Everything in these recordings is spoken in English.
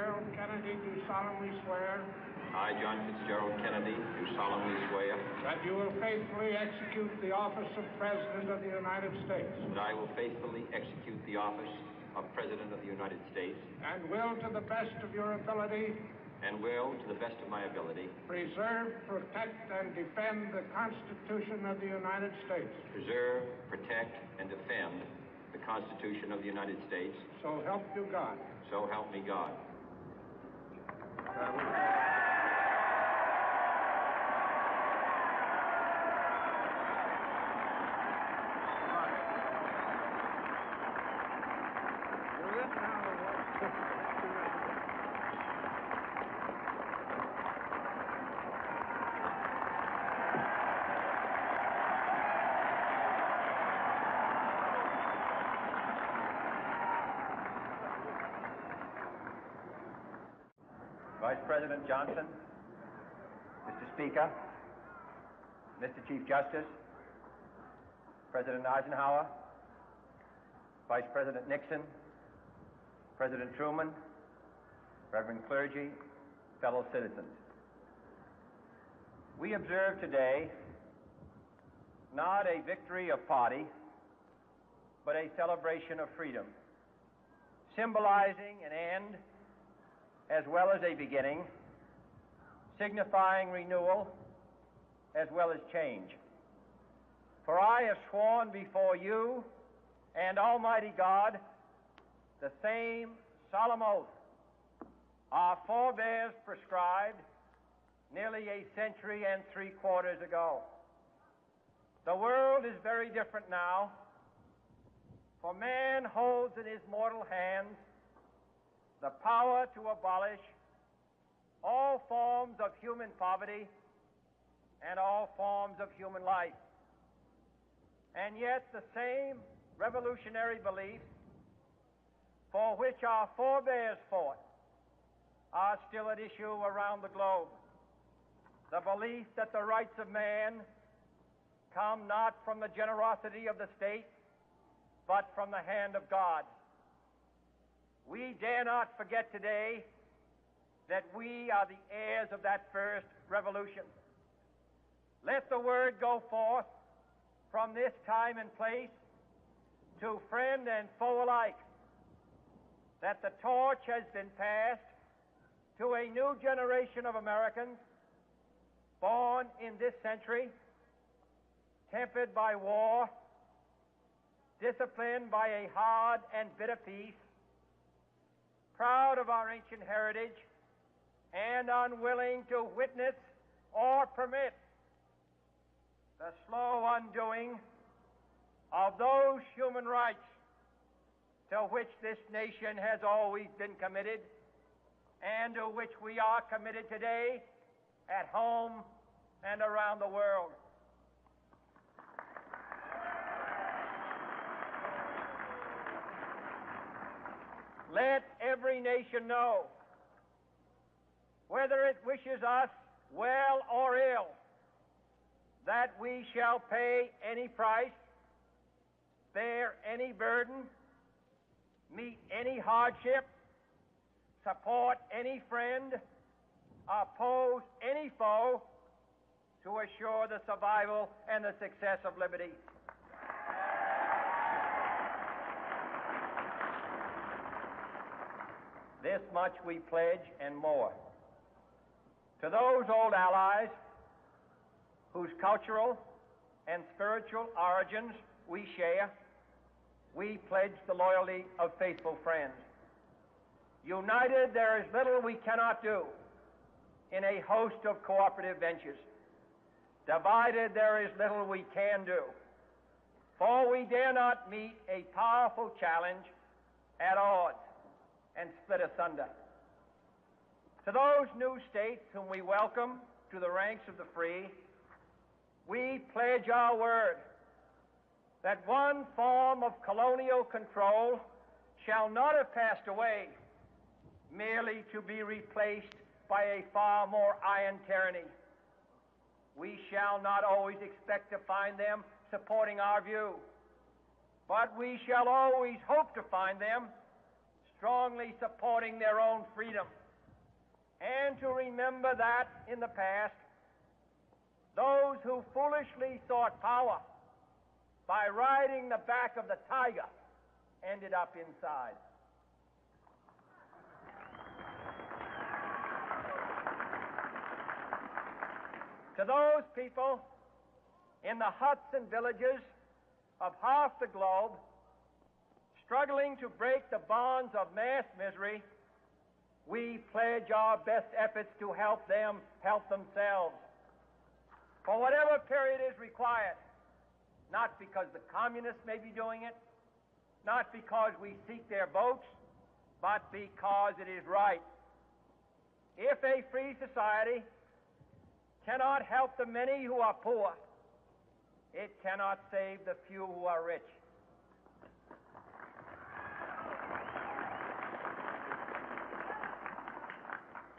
Fitzgerald Kennedy, do solemnly swear I, John Fitzgerald Kennedy, do solemnly swear that you will faithfully execute the office of President of the United States that I will faithfully execute the office of President of the United States and will, to the best of your ability, and will, to the best of my ability, preserve, protect, and defend the Constitution of the United States. preserve, protect, and defend the Constitution of the United States. So help you God. So help me God. Vice President Johnson, Mr. Speaker, Mr. Chief Justice, President Eisenhower, Vice President Nixon, President Truman, Reverend clergy, fellow citizens. We observe today not a victory of party, but a celebration of freedom, symbolizing an end as well as a beginning, signifying renewal as well as change. For I have sworn before you and Almighty God the same solemn oath our forebears prescribed nearly a century and 3/4 ago. The world is very different now, for man holds in his mortal hands the power to abolish all forms of human poverty and all forms of human life. And yet the same revolutionary beliefs for which our forebears fought are still at issue around the globe. The belief that the rights of man come not from the generosity of the state, but from the hand of God. We dare not forget today that we are the heirs of that first revolution. Let the word go forth from this time and place to friend and foe alike that the torch has been passed to a new generation of Americans born in this century, tempered by war, disciplined by a hard and bitter peace, proud of our ancient heritage, and unwilling to witness or permit the slow undoing of those human rights to which this nation has always been committed and to which we are committed today at home and around the world. Let every nation know, whether it wishes us well or ill, that we shall pay any price, bear any burden, meet any hardship, support any friend, oppose any foe to assure the survival and the success of liberty. This much we pledge and more. To those old allies whose cultural and spiritual origins we share, we pledge the loyalty of faithful friends. United, there is little we cannot do in a host of cooperative ventures. Divided, there is little we can do, for we dare not meet a powerful challenge at odds and split asunder. To those new states whom we welcome to the ranks of the free, we pledge our word that one form of colonial control shall not have passed away merely to be replaced by a far more iron tyranny. We shall not always expect to find them supporting our view, but we shall always hope to find them strongly supporting their own freedom, and to remember that in the past, those who foolishly sought power by riding the back of the tiger ended up inside. To those people in the huts and villages of half the globe struggling to break the bonds of mass misery, we pledge our best efforts to help them help themselves for whatever period is required, not because the communists may be doing it, not because we seek their votes, but because it is right. If a free society cannot help the many who are poor, it cannot save the few who are rich.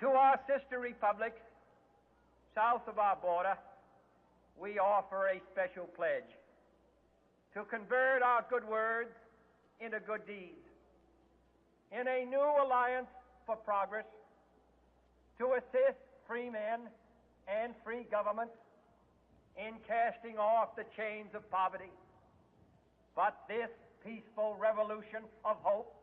To our sister republics south of our border, we offer a special pledge to convert our good words into good deeds, in a new alliance for progress, to assist free men and free governments in casting off the chains of poverty. But this peaceful revolution of hope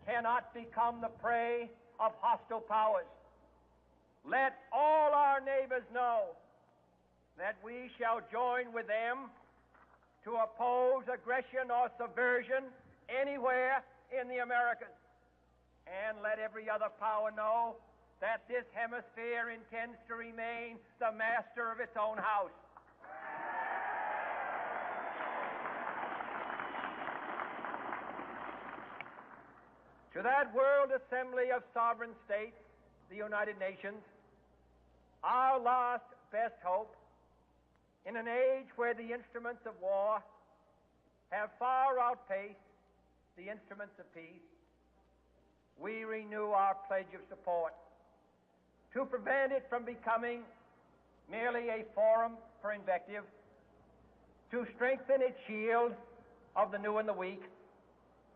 cannot become the prey of hostile powers. Let all our neighbors know that we shall join with them to oppose aggression or subversion anywhere in the Americas. And let every other power know that this hemisphere intends to remain the master of its own house. To that World Assembly of Sovereign States, the United Nations, our last best hope, in an age where the instruments of war have far outpaced the instruments of peace, we renew our pledge of support to prevent it from becoming merely a forum for invective, to strengthen its shield of the new and the weak,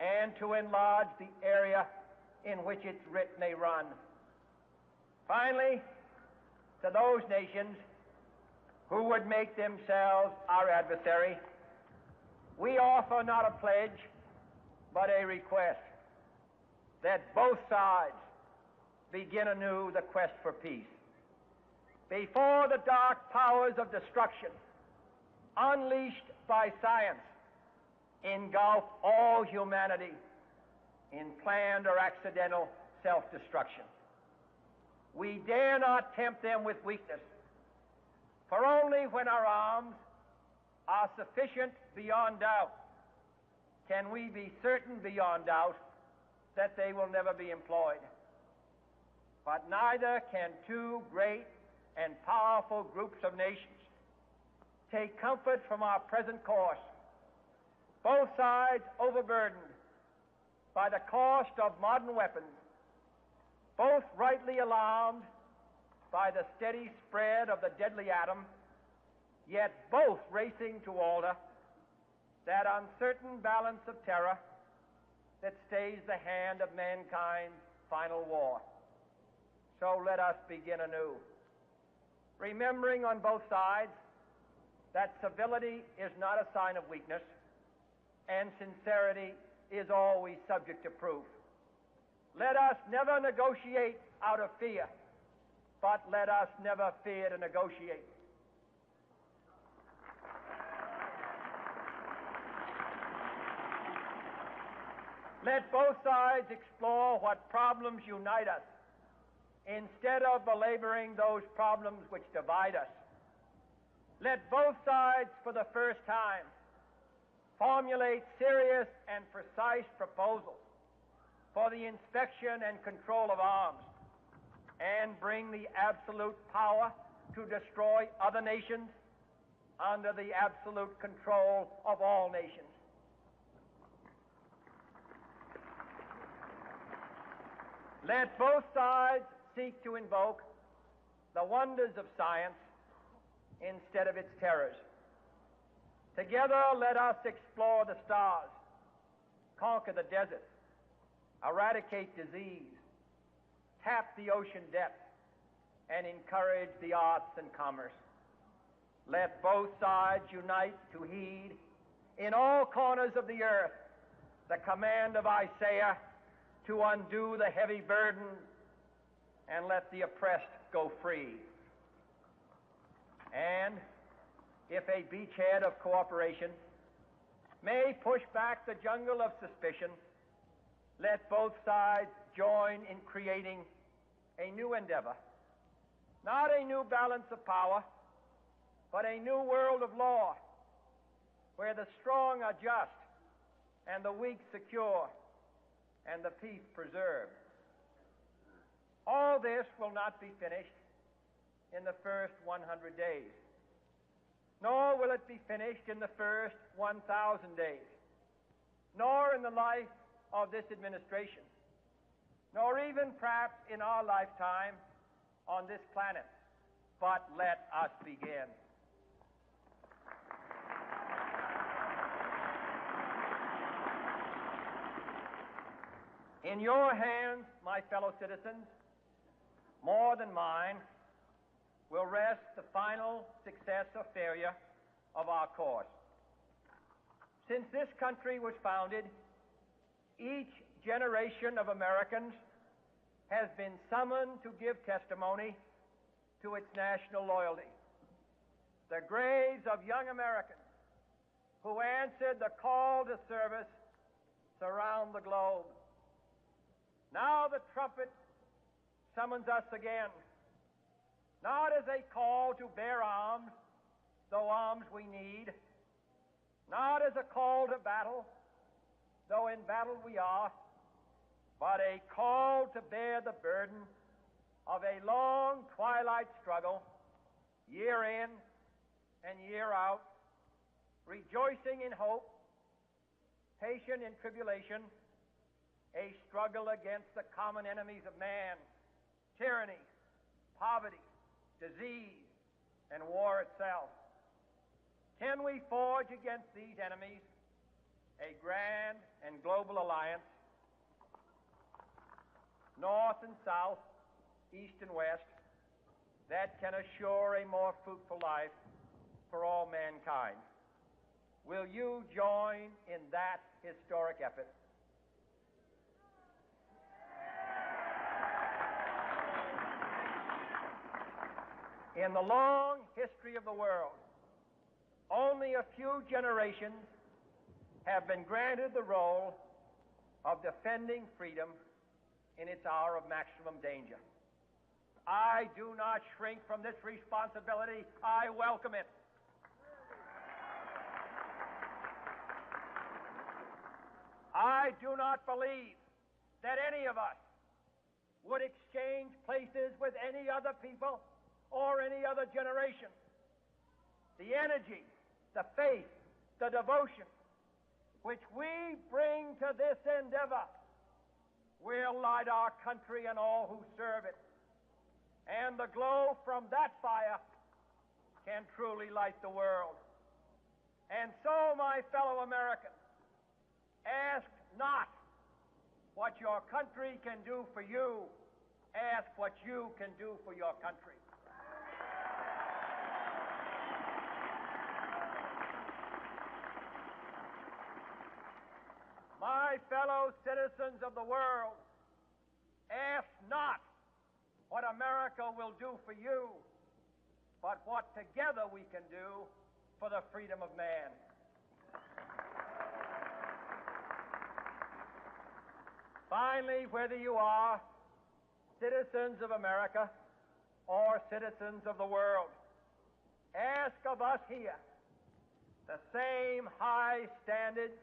and to enlarge the area in which its writ may run. Finally, to those nations who would make themselves our adversary, we offer not a pledge, but a request that both sides begin anew the quest for peace. Before the dark powers of destruction, unleashed by science, engulf all humanity in planned or accidental self-destruction, we dare not tempt them with weakness, for only when our arms are sufficient beyond doubt can we be certain beyond doubt that they will never be employed. But neither can two great and powerful groups of nations take comfort from our present course, both sides overburdened by the cost of modern weapons, both rightly alarmed by the steady spread of the deadly atom, yet both racing to alter that uncertain balance of terror that stays the hand of mankind's final war. So let us begin anew, remembering on both sides that civility is not a sign of weakness, and sincerity is always subject to proof. Let us never negotiate out of fear, but let us never fear to negotiate. Let both sides explore what problems unite us, instead of belaboring those problems which divide us. Let both sides, for the first time, formulate serious and precise proposals for the inspection and control of arms, and bring the absolute power to destroy other nations under the absolute control of all nations. Let both sides seek to invoke the wonders of science instead of its terrors. Together, let us explore the stars, conquer the deserts, eradicate disease, tap the ocean depths, and encourage the arts and commerce. Let both sides unite to heed in all corners of the earth the command of Isaiah to undo the heavy burden and let the oppressed go free. And if a beachhead of cooperation may push back the jungle of suspicion, let both sides join in creating a new endeavor, not a new balance of power, but a new world of law, where the strong are just and the weak secure and the peace preserved. All this will not be finished in the first 100 days, nor will it be finished in the first 1,000 days, nor in the life of this administration, nor even perhaps in our lifetime on this planet. But let us begin. In your hands, my fellow citizens, more than mine, will rest the final success or failure of our course. Since this country was founded, each generation of Americans has been summoned to give testimony to its national loyalty. The graves of young Americans who answered the call to service surround the globe. Now the trumpet summons us again, not as a call to bear arms, though arms we need, not as a call to battle, though in battle we are, but a call to bear the burden of a long twilight struggle, year in and year out, rejoicing in hope, patient in tribulation, a struggle against the common enemies of man, tyranny, poverty, disease, and war itself. Can we forge against these enemies a grand and global alliance, north and south, east and west, that can assure a more fruitful life for all mankind? Will you join in that historic effort? In the long history of the world, only a few generations have been granted the role of defending freedom in its hour of maximum danger. I do not shrink from this responsibility. I welcome it. I do not believe that any of us would exchange places with any other people or any other generation. The energy, the faith, the devotion which we bring to this endeavor will light our country and all who serve it. And the glow from that fire can truly light the world. And so, my fellow Americans, ask not what your country can do for you. Ask what you can do for your country. My fellow citizens of the world, ask not what America will do for you, but what together we can do for the freedom of man. Finally, whether you are citizens of America or citizens of the world, ask of us here the same high standards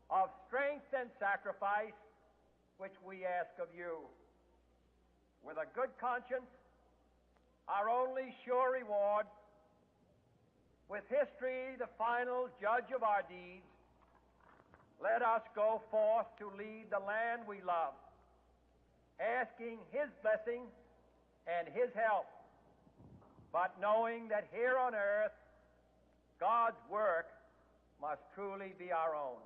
of strength and sacrifice which we ask of you. With a good conscience, our only sure reward, with history the final judge of our deeds, let us go forth to lead the land we love, asking His blessing and His help, but knowing that here on earth, God's work must truly be our own.